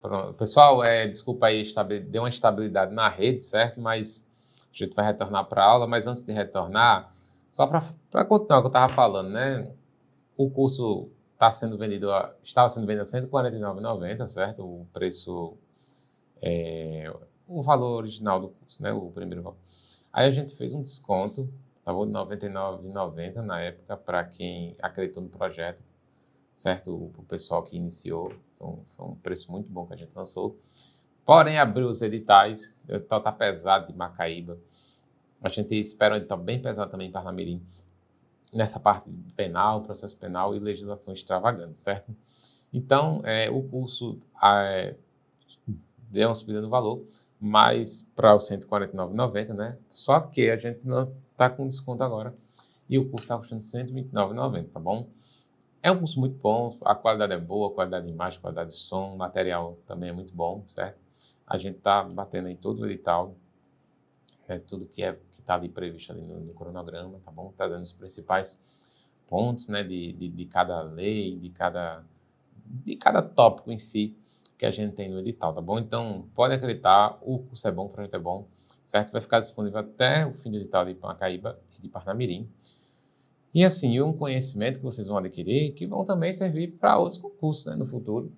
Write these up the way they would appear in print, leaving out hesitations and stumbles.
Pronto. Pessoal, desculpa aí, deu uma instabilidade na rede, certo? Mas a gente vai retornar para a aula. Mas antes de retornar, só para continuar o que eu estava falando, né? O curso estava sendo vendido a R$ 149,90, certo? O preço, o valor original do curso, né? O primeiro valor. Aí a gente fez um desconto, tá bom? De R$ 99,90 na época, para quem acreditou no projeto, certo? O pessoal que iniciou, foi um preço muito bom que a gente lançou. Porém, abriu os editais, o edital está pesado de Macaíba. A gente espera um edital bem pesado também em Parnamirim, nessa parte penal, processo penal e legislação extravagante, certo? Então, o curso deu uma subida no valor, mas para os R$ 149,90, né? Só que a gente não está com desconto agora e o curso está custando R$ 129,90, tá bom? É um curso muito bom, a qualidade é boa, a qualidade de imagem, a qualidade de som, o material também é muito bom, certo? A gente está batendo em todo o edital, tudo que está ali previsto ali no cronograma, tá bom? Trazendo os principais pontos, né, de cada lei, de cada tópico em si que a gente tem no edital, tá bom? Então, pode acreditar, o curso é bom, o projeto é bom, certo? Vai ficar disponível até o fim do edital de Macaíba e de Parnamirim. E assim, um conhecimento que vocês vão adquirir que vão também servir para outros concursos, né, no futuro.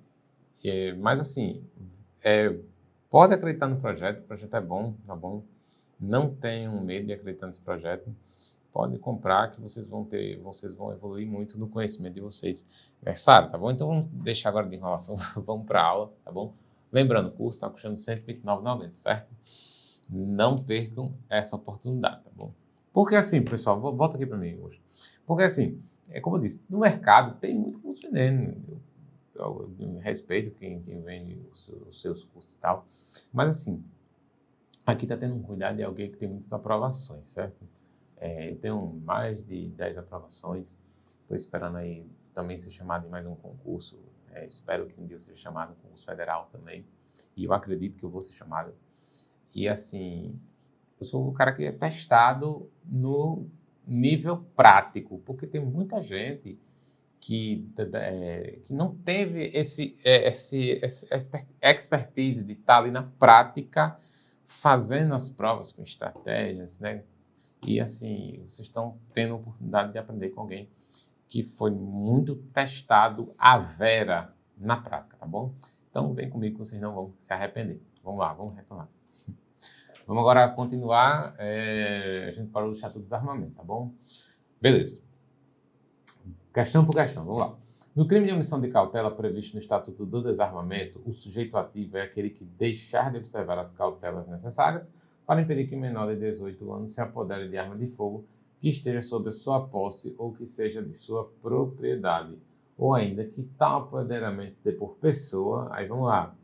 Mas assim, pode acreditar no projeto, o projeto é bom, tá bom? Não tenham medo de acreditar nesse projeto. Pode comprar que vocês vão evoluir muito no conhecimento de vocês. Tá bom? Então vamos deixar agora de enrolação, vamos para a aula, tá bom? Lembrando, o curso está custando R$ 129,90, certo? Não percam essa oportunidade, tá bom? Porque assim, pessoal, volta aqui para mim hoje. Porque assim, como eu disse, no mercado tem muito curso vendendo. Eu respeito quem vende os seus cursos e tal. Mas assim, aqui está tendo um cuidado de alguém que tem muitas aprovações, certo? Eu tenho mais de 10 aprovações. Estou esperando aí também ser chamado em mais um concurso. Espero que um dia eu seja chamado em concurso federal também. E eu acredito que eu vou ser chamado. E assim, eu sou o cara que é testado no nível prático, porque tem muita gente que não teve esse expertise de estar ali na prática, fazendo as provas com estratégias, né? E assim, vocês estão tendo a oportunidade de aprender com alguém que foi muito testado à vera na prática, tá bom? Então vem comigo que vocês não vão se arrepender. Vamos lá, vamos retomar. Vamos agora continuar. A gente parou do Estatuto do Desarmamento, tá bom? Beleza. Questão por questão, vamos lá. No crime de omissão de cautela previsto no Estatuto do Desarmamento, o sujeito ativo é aquele que deixar de observar as cautelas necessárias para impedir que menor de 18 anos se apodere de arma de fogo que esteja sob a sua posse ou que seja de sua propriedade, ou ainda que tal apoderamento se dê por pessoa. Aí vamos lá.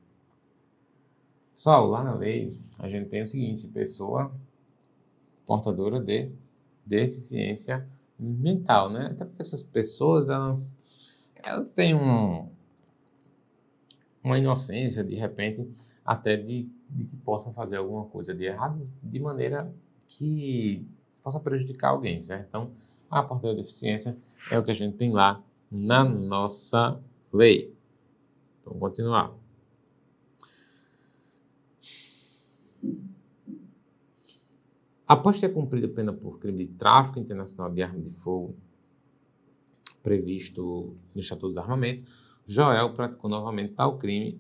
Pessoal, lá na lei a gente tem o seguinte: pessoa portadora de deficiência mental, né? Até porque essas pessoas, elas têm uma inocência, de repente, até de que possa fazer alguma coisa de errado, de maneira que possa prejudicar alguém, certo? Então, a portadora de deficiência é o que a gente tem lá na nossa lei. Vamos continuar. Após ter cumprido pena por crime de tráfico internacional de arma de fogo, previsto no Estatuto do Desarmamento, Joel praticou novamente tal crime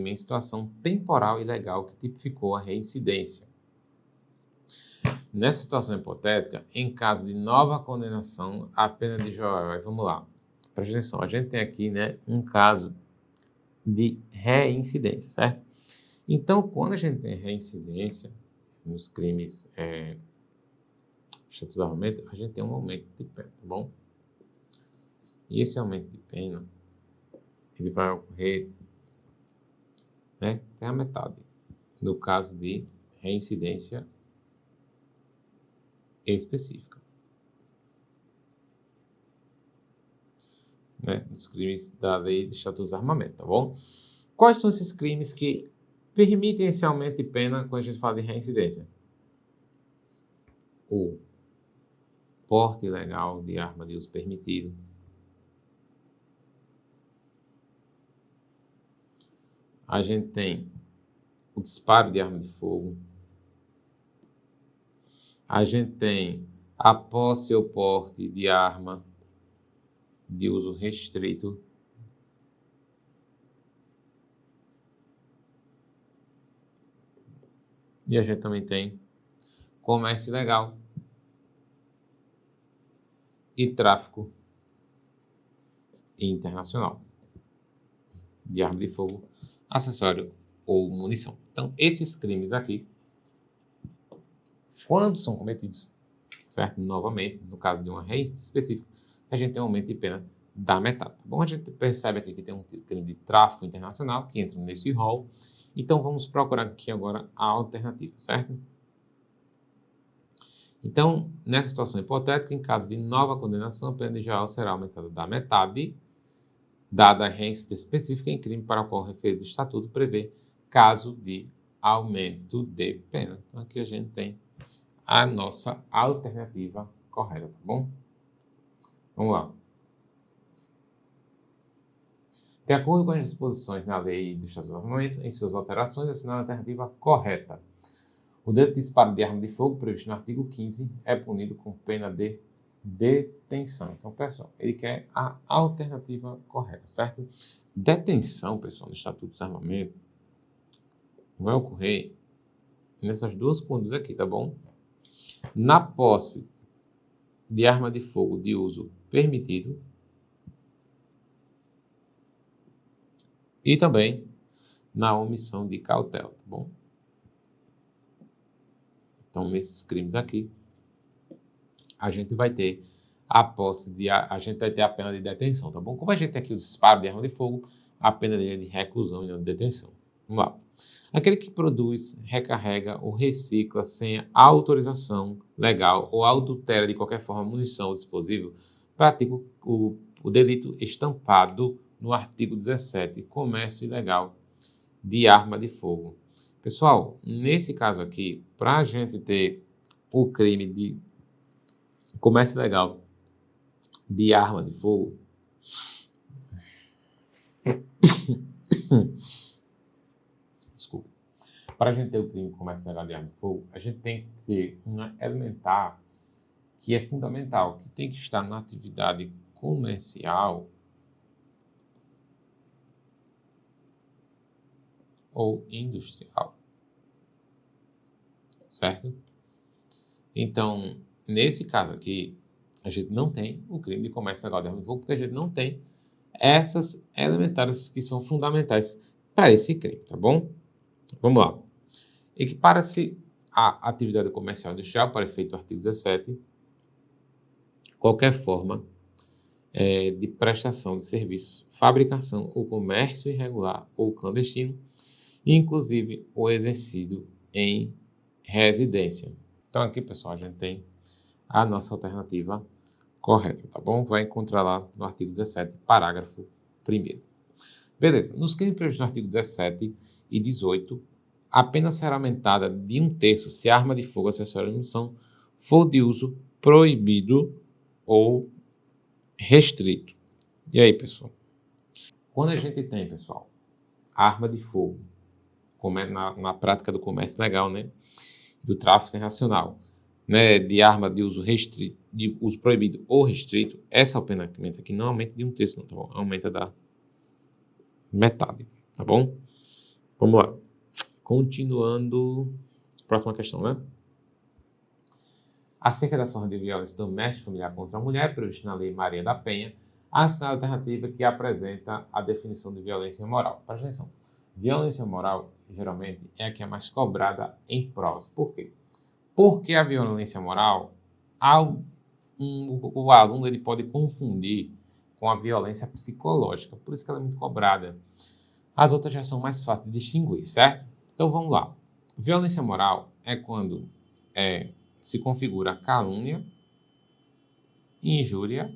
em situação temporal e legal que tipificou a reincidência. Nessa situação hipotética, em caso de nova condenação, a pena de Joel, vamos lá, presta atenção, a gente tem aqui, né, um caso de reincidência, certo? Então, quando a gente tem reincidência nos crimes Estatuto do Desarmamento, a gente tem um aumento de pena, tá bom? E esse aumento de pena, ele vai ocorrer, né, até a metade, no caso de reincidência específica, né, dos crimes da lei de Estatuto do Desarmamento, tá bom? Quais são esses crimes que permitem esse aumento de pena quando a gente fala de reincidência? O porte ilegal de arma de uso permitido, A gente tem o disparo de arma de fogo. A gente tem a posse ou porte de arma de uso restrito. E a gente também tem comércio ilegal e tráfico internacional de arma de fogo, acessório ou munição. Então, esses crimes aqui, quando são cometidos, certo? Novamente, no caso de uma reincidência específica, a gente tem um aumento de pena da metade. Tá bom? A gente percebe aqui que tem um crime de tráfico internacional que entra nesse rol. Então, vamos procurar aqui agora a alternativa, certo? Então, nessa situação hipotética, em caso de nova condenação, a pena de geral será aumentada da metade, dada a reincidência específica em crime para o qual o referido estatuto prevê caso de aumento de pena. Então, aqui a gente tem a nossa alternativa correta, tá bom? Vamos lá. De acordo com as disposições na lei do Estado de Armamento, em suas alterações, assinala a alternativa correta. O delito de disparo de arma de fogo, previsto no artigo 15, é punido com pena de detenção. Então, pessoal, ele quer a alternativa correta, certo? Detenção, pessoal, no Estatuto de Desarmamento vai ocorrer nessas duas condutas aqui, tá bom? Na posse de arma de fogo de uso permitido e também na omissão de cautela, tá bom? Então, nesses crimes aqui, a gente vai ter a gente vai ter a pena de detenção, tá bom? Como a gente tem aqui o disparo de arma de fogo, a pena dele é de reclusão e não de detenção. Vamos lá. Aquele que produz, recarrega ou recicla sem autorização legal ou adultera de qualquer forma munição ou dispositivo, pratica o delito estampado no artigo 17, comércio ilegal de arma de fogo. Pessoal, nesse caso aqui, para a gente ter o crime de comércio ilegal de arma de fogo, desculpa, para a gente ter o crime de comércio ilegal de arma de fogo, a gente tem que ter uma elementar que é fundamental, que tem que estar na atividade comercial ou industrial, certo? Então, nesse caso aqui, a gente não tem o crime de comércio ilegal de arma de fogo, porque a gente não tem essas elementares que são fundamentais para esse crime, tá bom? Vamos lá. Equipara-se a atividade comercial industrial para efeito do artigo 17, qualquer forma de prestação de serviço, fabricação ou comércio irregular ou clandestino, inclusive o exercido em residência. Então aqui, pessoal, a gente tem a nossa alternativa correta, tá bom? Vai encontrar lá no artigo 17, parágrafo 1º. Beleza. Nos crimes previstos no artigo 17 e 18, a pena será aumentada de 1/3 se a arma de fogo, acessório ou munição for de uso proibido ou restrito. E aí, pessoal? Quando a gente tem, pessoal, arma de fogo, como é na prática do comércio legal, né? Do tráfico internacional, né? De arma de uso restrito, de uso proibido ou restrito, essa pena aqui não aumenta de 1/3, não, tá bom? Aumenta da metade, tá bom? Vamos lá. Continuando. Próxima questão, né? Acerca da forma de violência doméstica e familiar contra a mulher, previsto na Lei Maria da Penha, há assinada a alternativa que apresenta a definição de violência moral. Presta atenção. Violência moral, geralmente, é a que é mais cobrada em provas. Por quê? Porque a violência moral, o aluno ele pode confundir com a violência psicológica. Por isso que ela é muito cobrada. As outras já são mais fáceis de distinguir, certo? Então, vamos lá. Violência moral é quando se configura calúnia, injúria,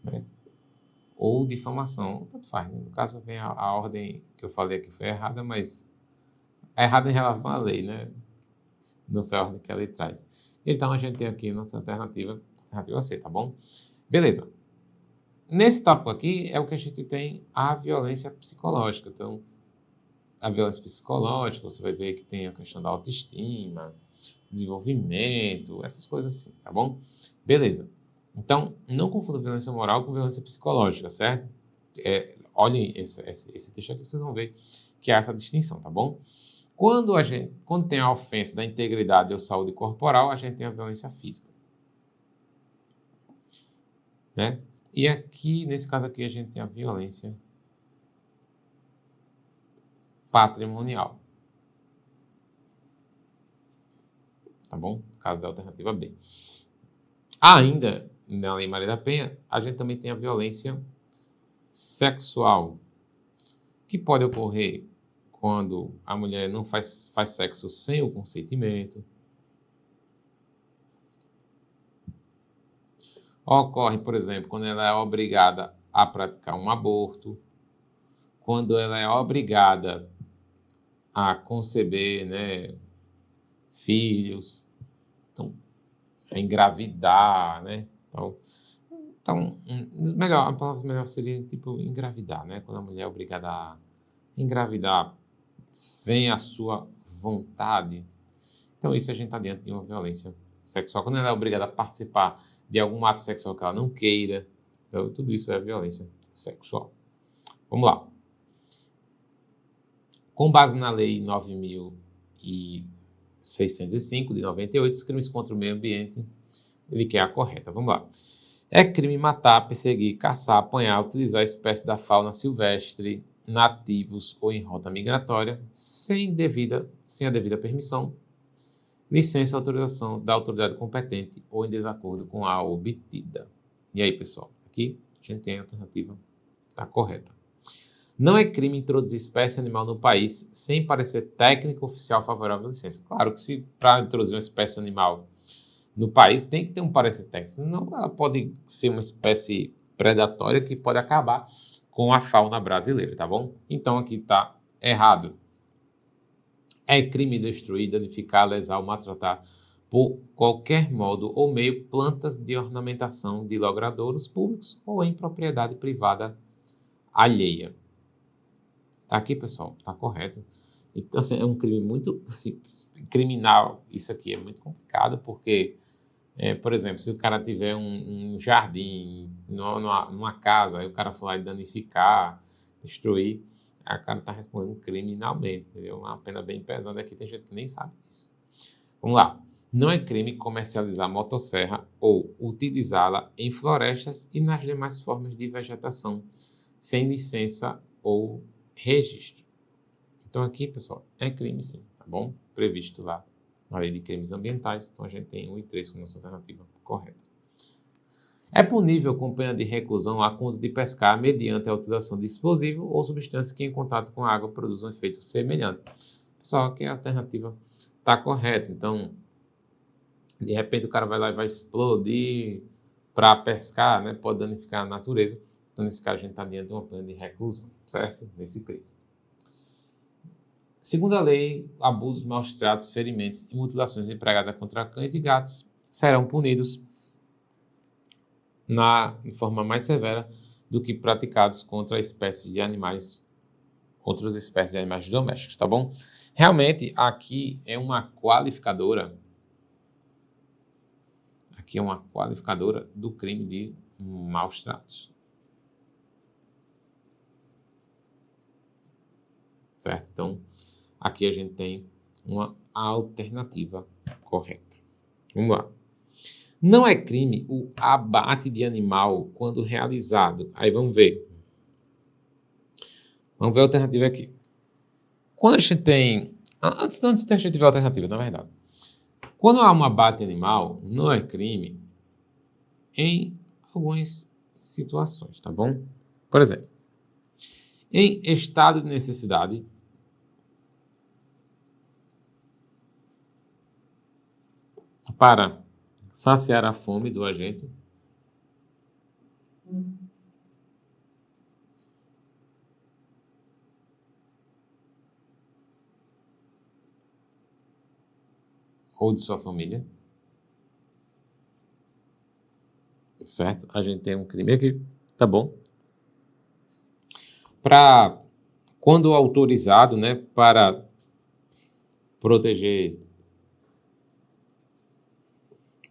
né? Ou difamação, tanto faz, né? No caso, vem a ordem que eu falei aqui foi errada, mas é errada em relação à lei, né? Não foi a ordem que a lei traz. Então, a gente tem aqui nossa alternativa C, tá bom? Beleza. nesse tópico aqui é o que a gente tem a violência psicológica. Então, a violência psicológica, você vai ver que tem a questão da autoestima, desenvolvimento, essas coisas assim, tá bom? Beleza. Então, não confunda violência moral com violência psicológica, certo? Olhem esse texto aqui, vocês vão ver que há essa distinção, tá bom? Quando tem a ofensa da integridade ou saúde corporal, a gente tem a violência física, né? E aqui, nesse caso aqui, a gente tem a violência patrimonial, tá bom? Caso da alternativa B. Ainda, na Lei Maria da Penha, a gente também tem a violência sexual, que pode ocorrer quando a mulher não faz sexo sem o consentimento. Ocorre, por exemplo, quando ela é obrigada a praticar um aborto, quando ela é obrigada a conceber, né, filhos, então, a engravidar, né? Então, a palavra melhor seria tipo engravidar, né? Quando a mulher é obrigada a engravidar sem a sua vontade. Então, isso a gente está diante de uma violência sexual. Quando ela é obrigada a participar de algum ato sexual que ela não queira, então, tudo isso é violência sexual. Vamos lá. Com base na Lei 9.605, de 98, os crimes contra o meio ambiente, ele quer a correta. Vamos lá. É crime matar, perseguir, caçar, apanhar, utilizar espécies da fauna silvestre, nativos ou em rota migratória, sem a devida permissão, licença ou autorização da autoridade competente ou em desacordo com a obtida. E aí, pessoal, aqui a gente tem a alternativa tá correta. Não é crime introduzir espécie animal no país sem parecer técnico oficial favorável à licença. Claro que se para introduzir uma espécie animal no país tem que ter um parecer técnico, senão ela pode ser uma espécie predatória que pode acabar com a fauna brasileira, tá bom? Então aqui está errado. É crime destruir, danificar, lesar ou maltratar por qualquer modo ou meio plantas de ornamentação de logradouros públicos ou em propriedade privada alheia. Tá aqui, pessoal? Tá correto. Então, assim, é um crime muito assim, criminal. Isso aqui é muito complicado porque, por exemplo, se o cara tiver um jardim numa casa, aí o cara for lá e danificar, destruir, aí o cara está respondendo criminalmente, entendeu? Uma pena bem pesada aqui, tem gente que nem sabe disso. Vamos lá. Não é crime comercializar motosserra ou utilizá-la em florestas e nas demais formas de vegetação, sem licença ou registro. Então aqui, pessoal, é crime sim, tá bom? Previsto lá na Lei de Crimes Ambientais, então a gente tem 1 e 3 como nossa alternativa correta. É punível com pena de reclusão a conta de pescar mediante a utilização de explosivo ou substância que em contato com a água produz um efeito semelhante. Pessoal, aqui a alternativa está correta, então de repente o cara vai lá e vai explodir para pescar, né? Pode danificar a natureza. Então, nesse caso, a gente está diante de uma pena de reclusão, certo? Nesse crime. Segundo a lei, abusos, maus tratos, ferimentos e mutilações empregadas contra cães e gatos serão punidos de forma mais severa do que praticados contra outras espécies de animais domésticos, tá bom? Realmente, aqui é uma qualificadora. Aqui é uma qualificadora do crime de maus tratos. Certo? Então, aqui a gente tem uma alternativa correta. Vamos lá. Não é crime o abate de animal quando realizado. Aí vamos ver. Vamos ver a alternativa aqui. Quando a gente tem... Antes da gente ver a alternativa, na verdade. Quando há um abate animal, não é crime em algumas situações, tá bom? Por exemplo, em estado de necessidade, para saciar a fome do agente, ou de sua família, certo? A gente tem um crime aqui tá bom? Para quando autorizado, né, para proteger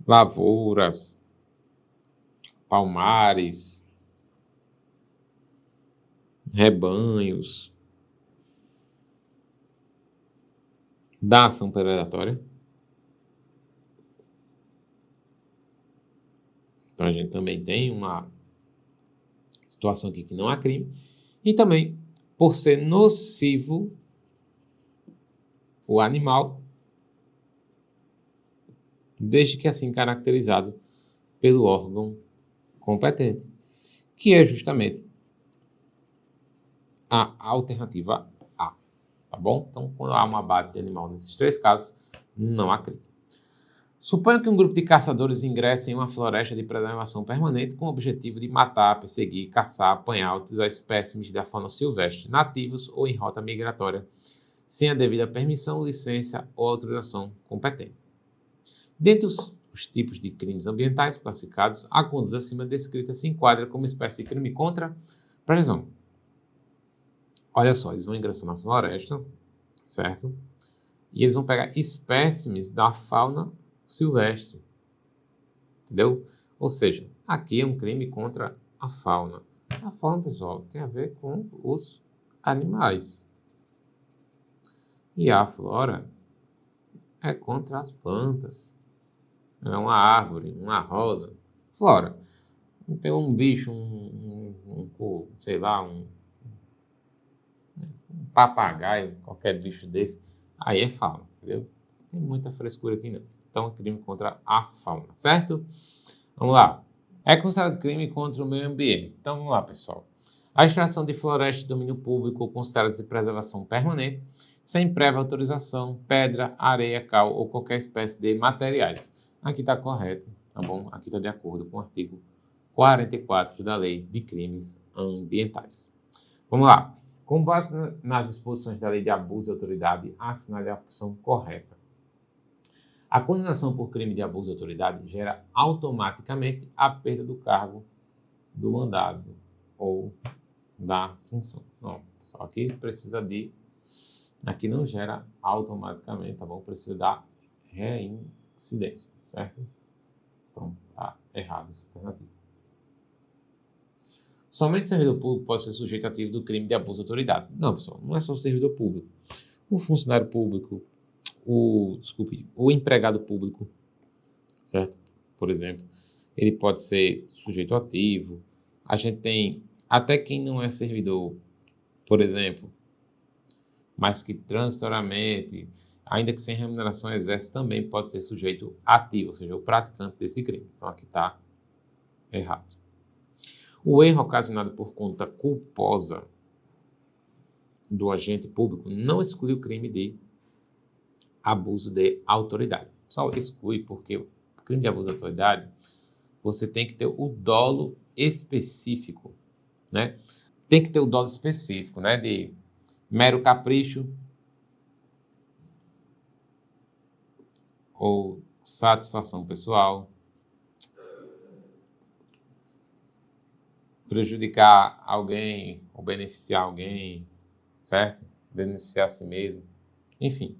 lavouras, palmares, rebanhos, da ação predatória. Então a gente também tem uma situação aqui que não há crime. E também, por ser nocivo o animal, desde que assim caracterizado pelo órgão competente, que é justamente a alternativa A, tá bom? Então, quando há um abate de animal nesses três casos, não há crime. Suponha que um grupo de caçadores ingresse em uma floresta de preservação permanente com o objetivo de matar, perseguir, caçar, apanhar, utilizar espécimes da fauna silvestre, nativos ou em rota migratória, sem a devida permissão, licença ou autorização competente. Dentre os tipos de crimes ambientais classificados, a conduta acima descrita se enquadra como espécie de crime contra previsão. Olha só, eles vão ingressar na floresta, certo? E eles vão pegar espécimes da fauna silvestre, entendeu? Ou seja, aqui é um crime contra a fauna. A fauna, pessoal, tem a ver com os animais. E a flora é contra as plantas. É uma árvore, uma rosa. Flora. Pegou um bicho, sei lá, um papagaio, qualquer bicho desse, aí é fauna, entendeu? Tem muita frescura aqui não. Então é crime contra a fauna, certo? Vamos lá. É considerado crime contra o meio ambiente. Então vamos lá, pessoal. A extração de florestas de domínio público ou consideradas de preservação permanente, sem prévia autorização, pedra, areia, cal ou qualquer espécie de materiais. Aqui está correto, tá bom? Aqui está de acordo com o artigo 44 da Lei de Crimes Ambientais. Vamos lá. Com base nas disposições da Lei de Abuso de Autoridade, assinale a opção correta. A condenação por crime de abuso de autoridade gera automaticamente a perda do cargo, do mandado ou da função. Não, só aqui precisa de... Aqui não gera automaticamente, tá bom? Precisa da reincidência, certo? Então, tá errado essa alternativa. Somente o servidor público pode ser sujeito ativo do crime de abuso de autoridade. Não, pessoal, não é só o servidor público. O funcionário público, o empregado público, certo? Por exemplo, ele pode ser sujeito ativo. A gente tem até quem não é servidor, por exemplo, mas que transitoriamente, ainda que sem remuneração, exerce, também pode ser sujeito ativo, ou seja, o praticante desse crime. Então aqui está errado. O erro ocasionado por conta culposa do agente público não exclui o crime de abuso de autoridade. Só exclui porque o crime de abuso de autoridade, você tem que ter o dolo específico, né? Tem que ter o dolo específico, né? De mero capricho ou satisfação pessoal, prejudicar alguém ou beneficiar alguém, certo? Beneficiar a si mesmo. Enfim,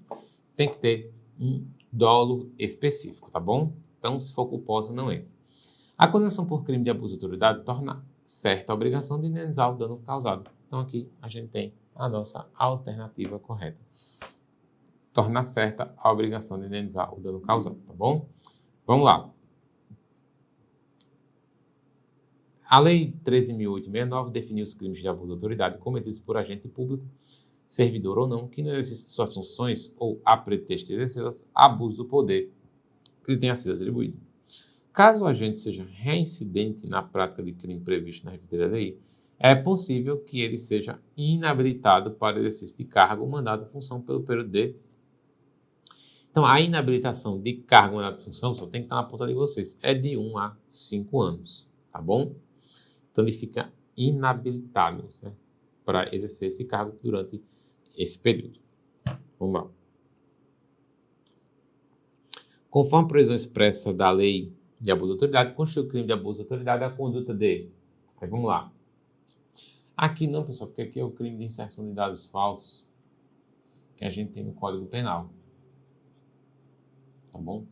tem que ter um dolo específico, tá bom? Então, se for culposo, não entra. A condenação por crime de abuso de autoridade torna certa a obrigação de indenizar o dano causado. Então, aqui a gente tem a nossa alternativa correta. Torna certa a obrigação de indenizar o dano causado, tá bom? Vamos lá. A Lei 13.869 definiu os crimes de abuso de autoridade cometidos por agente público, servidor ou não, que no exercício de suas funções ou a pretexto de exercê-las, abuso do poder que lhe tenha sido atribuído. Caso o agente seja reincidente na prática de crime previsto na referida lei, é possível que ele seja inabilitado para exercício de cargo, mandado ou função pelo período de... Então, a inabilitação de cargo, mandado ou função, só tem que estar na ponta de vocês, é de 1 a 5 anos, tá bom? Então, ele fica inabilitado, certo? Para exercer esse cargo durante esse período. Vamos lá. Conforme a previsão expressa da Lei de Abuso de Autoridade, constitui o crime de abuso de autoridade a conduta de Aí vamos lá. Aqui não, pessoal, porque aqui é o crime de inserção de dados falsos que a gente tem no Código Penal. Tá bom?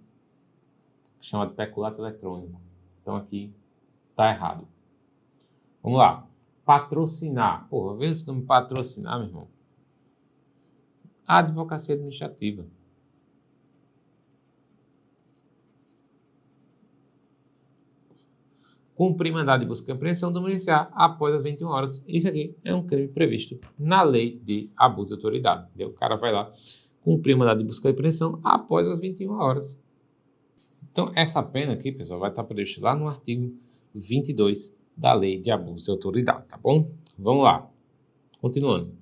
Chama de peculato eletrônico. Então aqui tá errado. Vamos lá. Patrocinar. Porra, vê se não me patrocinar, meu irmão. A advocacia administrativa. Cumprir mandado de busca e apreensão do municiar após as 21 horas. Isso aqui é um crime previsto na lei de abuso de autoridade. Entendeu? O cara vai lá cumprir mandado de busca e apreensão após as 21 horas. Então, essa pena aqui, pessoal, vai estar prevista lá no artigo 22 da lei de abuso de autoridade, tá bom? Vamos lá. Continuando.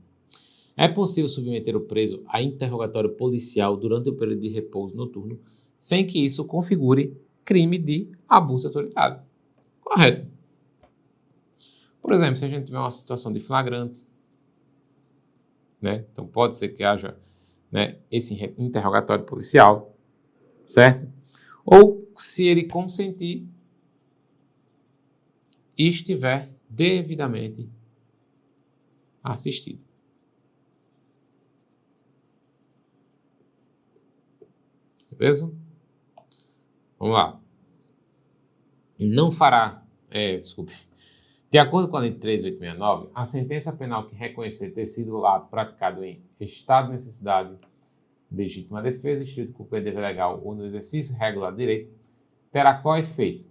É possível submeter o preso a interrogatório policial durante o período de repouso noturno sem que isso configure crime de abuso de autoridade. Correto. Por exemplo, se a gente tiver uma situação de flagrante, né? Então pode ser que haja, né, esse interrogatório policial, certo? Ou se ele consentir e estiver devidamente assistido. Beleza? Vamos lá. Não fará, desculpe. De acordo com a Lei 3.869, a sentença penal que reconhecer ter sido o ato praticado em estado de necessidade, legítima defesa, estrito cumprimento de dever legal ou no exercício regular de direito, terá qual efeito?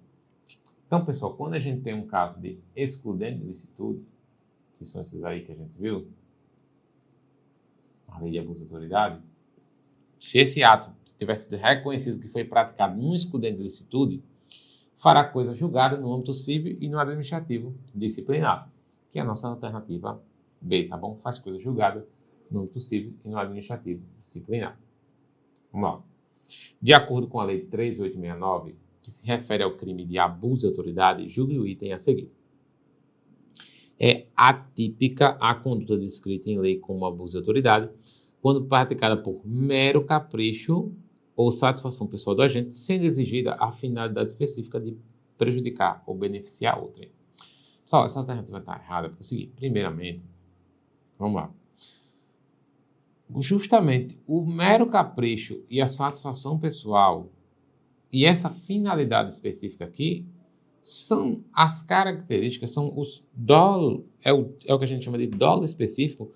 Então, pessoal, quando a gente tem um caso de excludente de licitude, que são esses aí que a gente viu, a lei de abuso de autoridade, se esse ato tivesse sido reconhecido que foi praticado num excludente de licitude, fará coisa julgada no âmbito civil e no administrativo disciplinar, que é a nossa alternativa B, tá bom? Faz coisa julgada no âmbito civil e no administrativo disciplinar. Vamos lá. De acordo com a Lei 3.869, que se refere ao crime de abuso de autoridade, julgue o item a seguir. É atípica a conduta descrita em lei como abuso de autoridade, quando praticada por mero capricho ou satisfação pessoal do agente, sendo exigida a finalidade específica de prejudicar ou beneficiar outrem. Pessoal, essa alternativa está errada porque é o seguinte, primeiramente, vamos lá. Justamente o mero capricho e a satisfação pessoal e essa finalidade específica aqui são as características, são os dolo, é o que a gente chama de dolo específico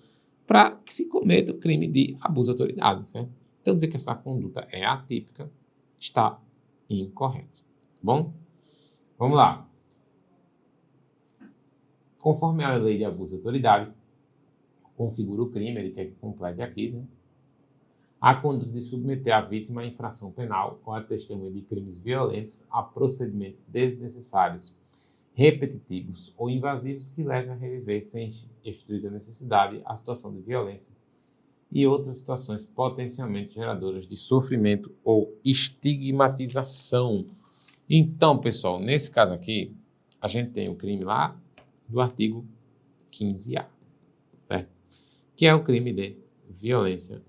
para que se cometa o crime de abuso de autoridade, certo? Então, dizer que essa conduta é atípica está incorreto. Bom, vamos lá. Conforme a lei de abuso de autoridade, configura o crime, ele quer que complete aqui, né? A conduta de submeter a vítima à infração penal ou a testemunha de crimes violentos a procedimentos desnecessários, repetitivos ou invasivos que levem a reviver sem estruir necessidade a situação de violência e outras situações potencialmente geradoras de sofrimento ou estigmatização. Então, pessoal, nesse caso aqui, a gente tem o crime lá do artigo 15A, certo? Que é o crime de violência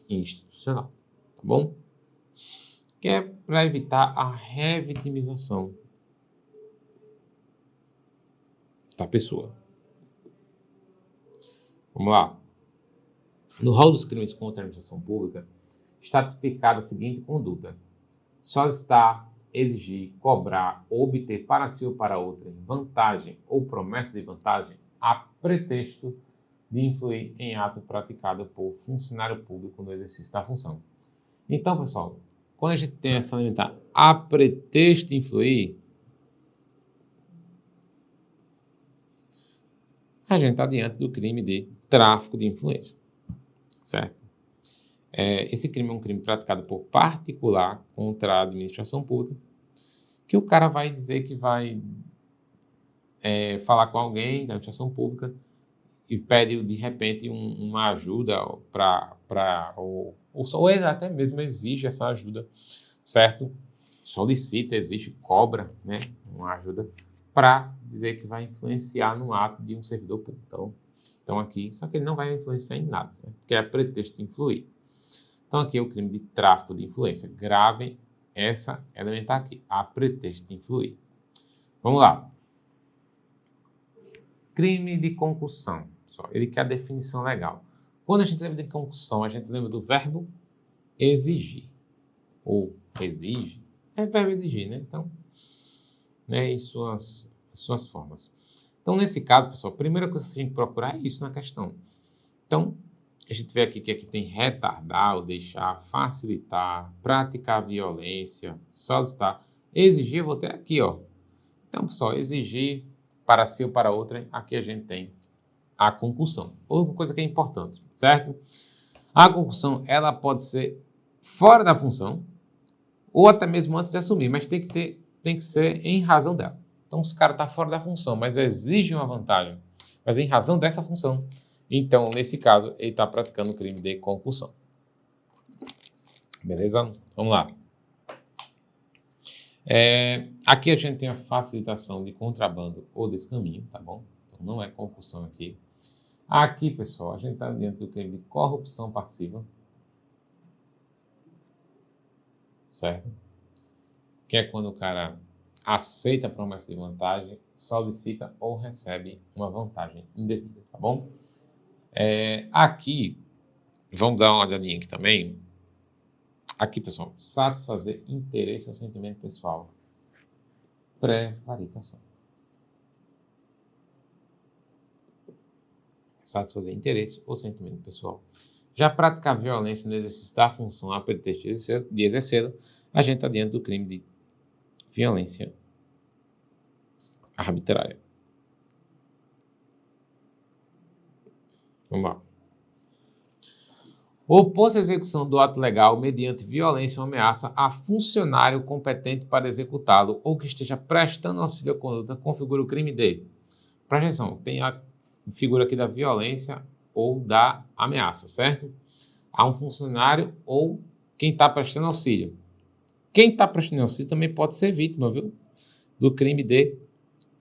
institucional, tá bom? Que é para evitar a revitimização da pessoa. Vamos lá. No rol dos crimes contra a administração pública, está tipificada a seguinte conduta: solicitar, exigir, cobrar ou obter para si ou para outrem vantagem ou promessa de vantagem a pretexto de influir em ato praticado por funcionário público no exercício da função. Então, pessoal, quando a gente tem essa limitar a pretexto de influir, a gente está diante do crime de tráfico de influência, certo? Esse crime é um crime praticado por particular contra a administração pública, que o cara vai dizer que vai falar com alguém da administração pública e pede, de repente, uma ajuda ou ele até mesmo exige essa ajuda, certo? Solicita, exige, cobra, né, uma ajuda para dizer que vai influenciar no ato de um servidor público. Então aqui, só que ele não vai influenciar em nada, certo? Porque é pretexto de influir. Então aqui é o crime de tráfico de influência. Gravem essa elementar aqui, a pretexto de influir. Vamos lá. Crime de concussão. Só, ele quer a definição legal. Quando a gente lembra de concussão, a gente lembra do verbo exigir. Ou exige. É verbo exigir, né? Então, né, em suas formas. Então, nesse caso, pessoal, a primeira coisa que a gente procurar é isso na questão. Então, a gente vê aqui que aqui tem retardar ou deixar, facilitar, praticar violência, solicitar, exigir, eu vou ter aqui, ó. Então, pessoal, exigir para si ou para outra, aqui a gente tem a concussão. Outra coisa que é importante, certo? A concussão, ela pode ser fora da função ou até mesmo antes de assumir, mas tem que ser em razão dela. Então, se o cara está fora da função, mas exige uma vantagem, mas em razão dessa função, então, nesse caso, ele está praticando o crime de concussão. Beleza? Vamos lá. Aqui a gente tem a facilitação de contrabando ou descaminho, tá bom? Então, não é concussão aqui. Aqui, pessoal, a gente está dentro do crime de corrupção passiva. Certo? Que é quando o cara aceita a promessa de vantagem, solicita ou recebe uma vantagem indevida, tá bom? Aqui, vamos dar uma olhadinha aqui também. Aqui, pessoal, satisfazer interesse ou sentimento pessoal. Prevaricação. Satisfazer interesse ou sentimento pessoal. Já praticar violência no exercício da função a pretexto de exercê-la, a gente está dentro do crime de violência arbitrária. Vamos lá. Opor-se à execução do ato legal mediante violência ou ameaça a funcionário competente para executá-lo ou que esteja prestando auxílio à conduta configura o crime de. Presta atenção, tem a figura aqui da violência ou da ameaça, certo? A um funcionário ou quem está prestando auxílio. Quem está prestando auxílio também pode ser vítima, viu? Do crime de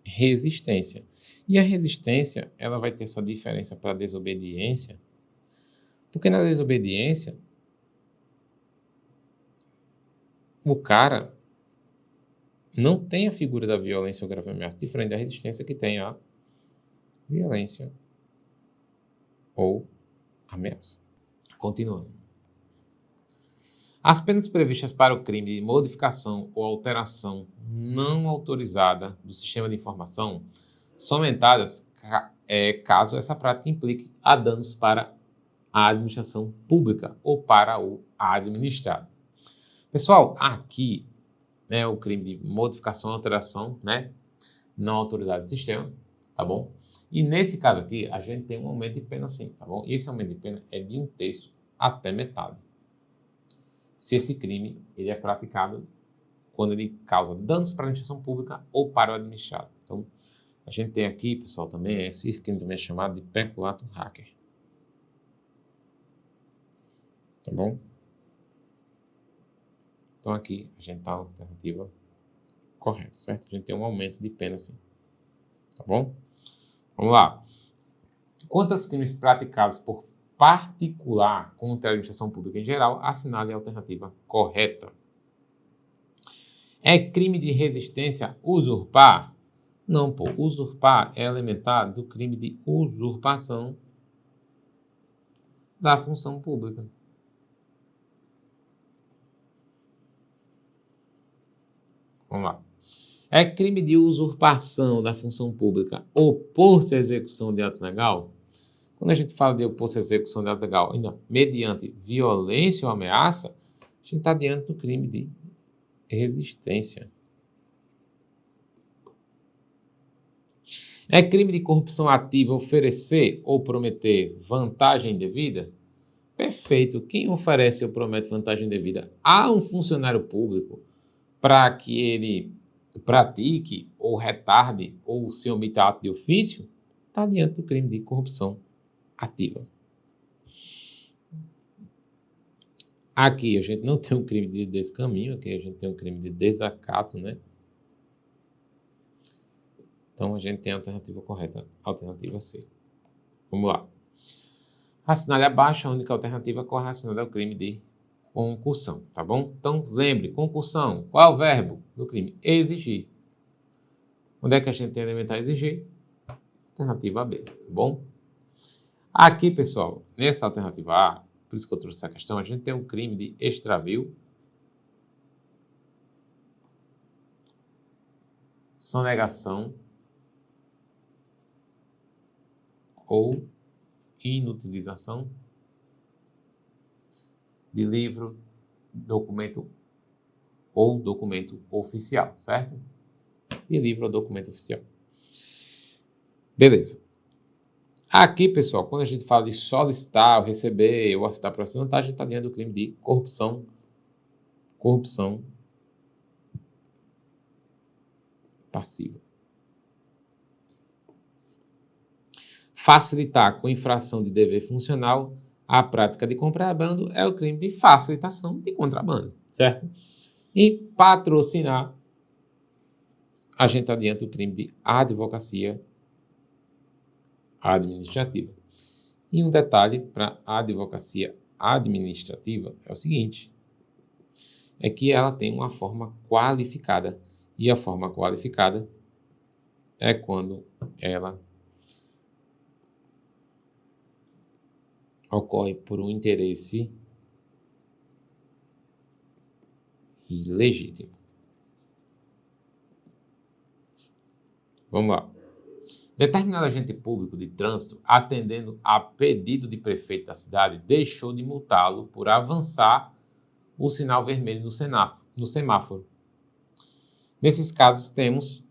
resistência. E a resistência, ela vai ter essa diferença para a desobediência, porque na desobediência, o cara não tem a figura da violência ou grave ameaça, diferente da resistência que tem a violência ou ameaça. Continuando. As penas previstas para o crime de modificação ou alteração não autorizada do sistema de informação são aumentadas caso essa prática implique a danos para a administração pública ou para o administrado. Pessoal, aqui, né, o crime de modificação ou alteração, né, não autorizada do sistema, tá bom? E nesse caso aqui, a gente tem um aumento de pena sim, tá bom? E esse aumento de pena é de 1/3 até metade. Se esse crime ele é praticado quando ele causa danos para a administração pública ou para o administrado. Então, a gente tem aqui, pessoal, também esse crime também é chamado de peculato hacker. Tá bom? Então, aqui a gente está na alternativa correta, certo? A gente tem um aumento de pena, sim. Tá bom? Vamos lá. Quanto aos crimes praticados por particular contra a administração pública em geral, assinale a alternativa correta. É crime de resistência usurpar? Não, pô. Usurpar é elementar do crime de usurpação da função pública. Vamos lá. É crime de usurpação da função pública opor-se à execução de ato legal? Quando a gente fala de opor-se à execução de ato legal, ainda mediante violência ou ameaça, a gente está diante do crime de resistência. É crime de corrupção ativa oferecer ou prometer vantagem indevida? Perfeito. Quem oferece ou promete vantagem indevida a um funcionário público para que ele pratique ou retarde ou se omita ato de ofício, está diante do crime de corrupção ativa. Aqui a gente não tem um crime de descaminho, aqui a gente tem um crime de desacato, né? Então a gente tem a alternativa correta, a alternativa C. Vamos lá. Assinale abaixo a única alternativa correlacionada ao crime de concussão, tá bom? Então, lembre, concussão, qual é o verbo do crime? Exigir. Onde é que a gente tem elementar exigir? Alternativa B, tá bom? Aqui, pessoal, nessa alternativa A, por isso que eu trouxe essa questão, a gente tem um crime de extravio, sonegação ou inutilização de livro, documento ou documento oficial, certo? De livro ou documento oficial. Beleza. Aqui, pessoal, quando a gente fala de solicitar, ou receber, ou assinar para assinar, a gente está dentro do crime de corrupção passiva. Facilitar com infração de dever funcional a prática de contrabando é o crime de facilitação de contrabando, certo? E patrocinar, a gente está diante do crime de advocacia administrativa. E um detalhe para a advocacia administrativa é o seguinte, é que ela tem uma forma qualificada, e a forma qualificada é quando ela ocorre por um interesse ilegítimo. Vamos lá. Determinado agente público de trânsito, atendendo a pedido de prefeito da cidade, deixou de multá-lo por avançar o sinal vermelho no semáforo. Nesses casos, temos,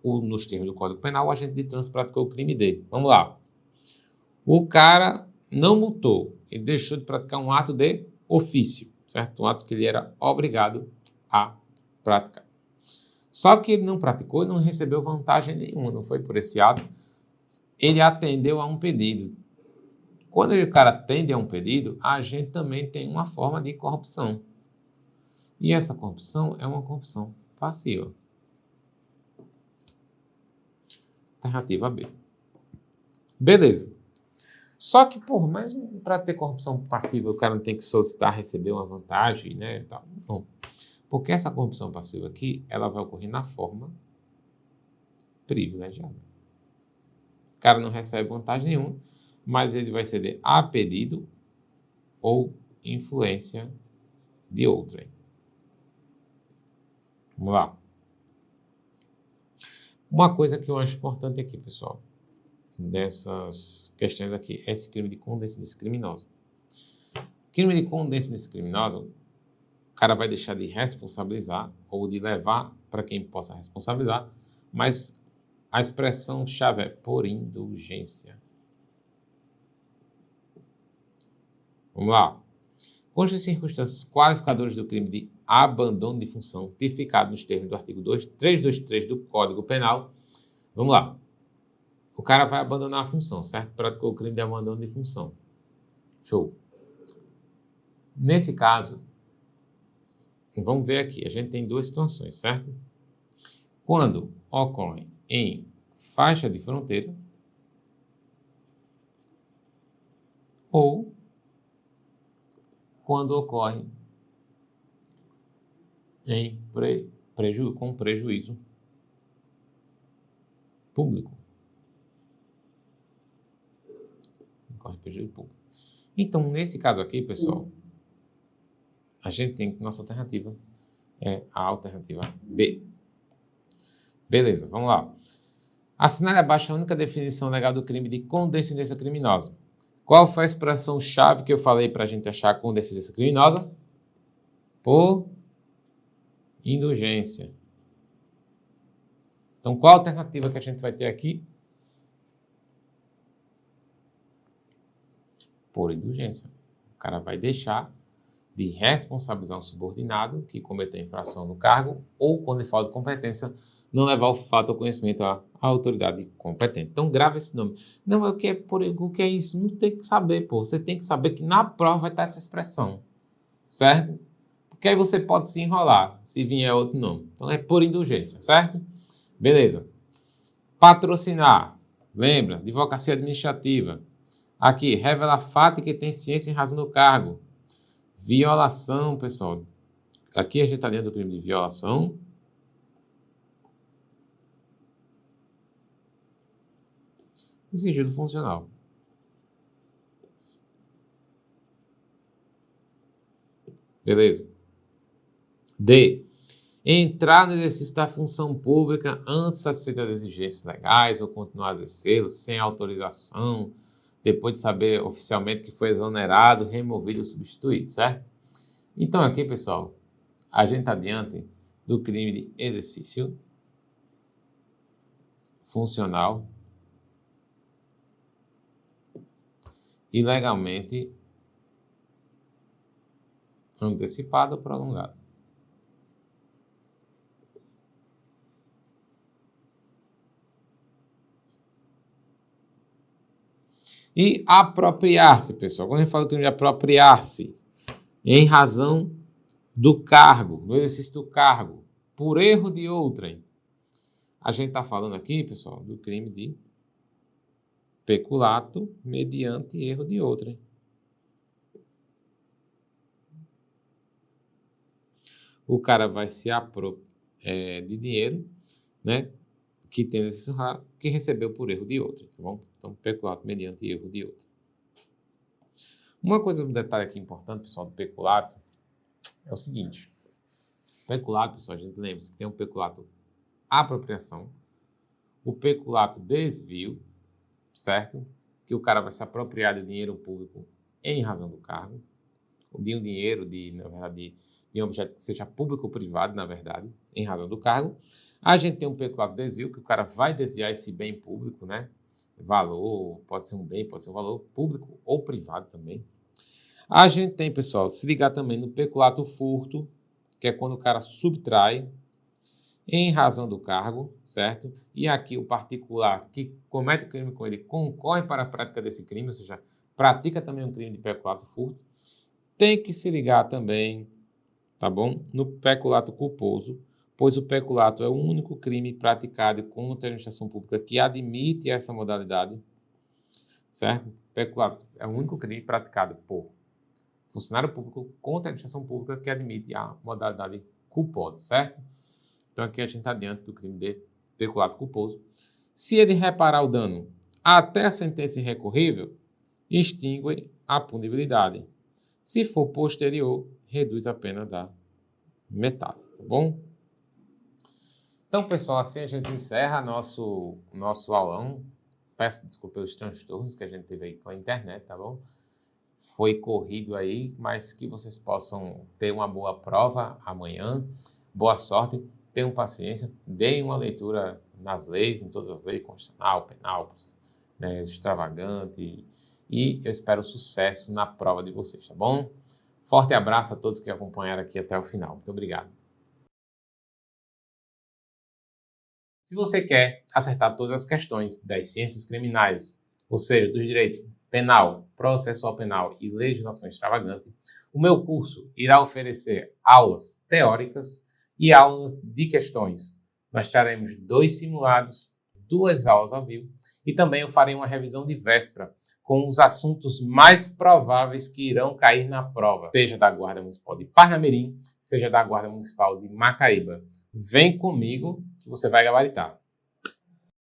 nos termos do Código Penal, o agente de trânsito praticou o crime dele. Vamos lá. O cara não multou, ele deixou de praticar um ato de ofício, certo? Um ato que ele era obrigado a praticar. Só que ele não praticou e não recebeu vantagem nenhuma, não foi por esse ato. Ele atendeu a um pedido. Quando o cara atende a um pedido, a gente também tem uma forma de corrupção. E essa corrupção é uma corrupção passiva. Alternativa B. Beleza. Só que, mas para ter corrupção passiva, o cara não tem que solicitar receber uma vantagem, né? Tal. Não. Porque essa corrupção passiva aqui, ela vai ocorrer na forma privilegiada. O cara não recebe vantagem nenhuma, mas ele vai ceder a pedido ou influência de outrem. Vamos lá. Uma coisa que eu acho importante aqui, pessoal, dessas questões aqui, é esse crime de condescendência criminosa. Crime de condescendência criminosa, o cara vai deixar de responsabilizar ou de levar para quem possa responsabilizar, mas a expressão-chave é por indulgência. Vamos lá. Constam circunstâncias qualificadoras do crime de abandono de função, tipificado nos termos do artigo 323 do Código Penal. Vamos lá. O cara vai abandonar a função, certo? Praticou o crime de abandono de função. Show. Nesse caso, vamos ver aqui, a gente tem duas situações, certo? Quando ocorre em faixa de fronteira ou quando ocorre em com prejuízo público. Ocorre prejuízo público. Então, nesse caso aqui, pessoal, a gente tem nossa alternativa é a alternativa B. Beleza, vamos lá. Assinale abaixo a única definição legal do crime de condescendência criminosa. Qual foi a expressão-chave que eu falei para a gente achar a condescendência criminosa? Por indulgência. Então, qual a alternativa que a gente vai ter aqui? Por indulgência. O cara vai deixar de responsabilizar um subordinado que cometeu infração no cargo ou, quando ele fala de competência, não levar o fato ao conhecimento à autoridade competente. Então, grava esse nome. Não, o que é isso? Não tem que saber, pô. Você tem que saber que na prova vai estar essa expressão, certo? Porque aí você pode se enrolar se vier outro nome. Então, é por indulgência, certo? Beleza. Patrocinar. Lembra? Advocacia administrativa. Aqui, revela fato que tem ciência em razão do cargo. Violação, pessoal. Aqui a gente está dentro do crime de violação. e sigilo funcional. Beleza? D. Entrar no exercício da função pública antes satisfeitas as exigências legais ou continuar a exercê-lo sem autorização, depois de saber oficialmente que foi exonerado, removido ou substituído, certo? Então aqui, pessoal, a gente está diante do crime de exercício funcional ilegalmente antecipado ou prolongado. E apropriar-se, pessoal. Quando a gente fala de apropriar-se, em razão do cargo, no exercício do cargo, por erro de outrem. A gente está falando aqui, pessoal, do crime de peculato mediante erro de outrem. O cara vai se apropriar de dinheiro, né, que tem exercício que recebeu por erro de outrem, tá bom? Então, peculato mediante erro de outrem. Um detalhe aqui importante, pessoal, do peculato é o seguinte. Peculato, pessoal, a gente lembra-se que tem um peculato apropriação, o peculato desvio, certo? Que o cara vai se apropriar de dinheiro público em razão do cargo, de um dinheiro, na verdade, de um objeto que seja público ou privado, na verdade, em razão do cargo. A gente tem um peculato desvio, que o cara vai desviar esse bem público, né? Valor, pode ser um bem, pode ser um valor público ou privado também. A gente tem, pessoal, se ligar também no peculato furto, que é quando o cara subtrai em razão do cargo, certo? E aqui o particular que comete o crime com ele concorre para a prática desse crime, ou seja, pratica também um crime de peculato furto. Tem que se ligar também, tá bom? No peculato culposo, pois o peculato é o único crime praticado contra a administração pública que admite essa modalidade, certo? Peculato é o único crime praticado por funcionário público contra a administração pública que admite a modalidade culposa, certo? Então aqui a gente está diante do crime de peculato culposo. Se ele reparar o dano até a sentença irrecorrível, extingue a punibilidade. Se for posterior, reduz a pena da metade, tá bom? Então, pessoal, assim a gente encerra nosso aulão. Peço desculpa pelos transtornos que a gente teve aí com a internet, tá bom? Foi corrido aí, mas que vocês possam ter uma boa prova amanhã. Boa sorte, tenham paciência, deem uma leitura nas leis, em todas as leis, constitucional, penal, né, extravagante, e eu espero sucesso na prova de vocês, tá bom? Forte abraço a todos que acompanharam aqui até o final. Muito obrigado. Se você quer acertar todas as questões das ciências criminais, ou seja, dos direitos penal, processual penal e legislação extravagante, o meu curso irá oferecer aulas teóricas e aulas de questões. Nós traremos 2 simulados, 2 aulas ao vivo e também eu farei uma revisão de véspera com os assuntos mais prováveis que irão cair na prova, seja da Guarda Municipal de Parnamirim, seja da Guarda Municipal de Macaíba. Vem comigo que você vai gabaritar.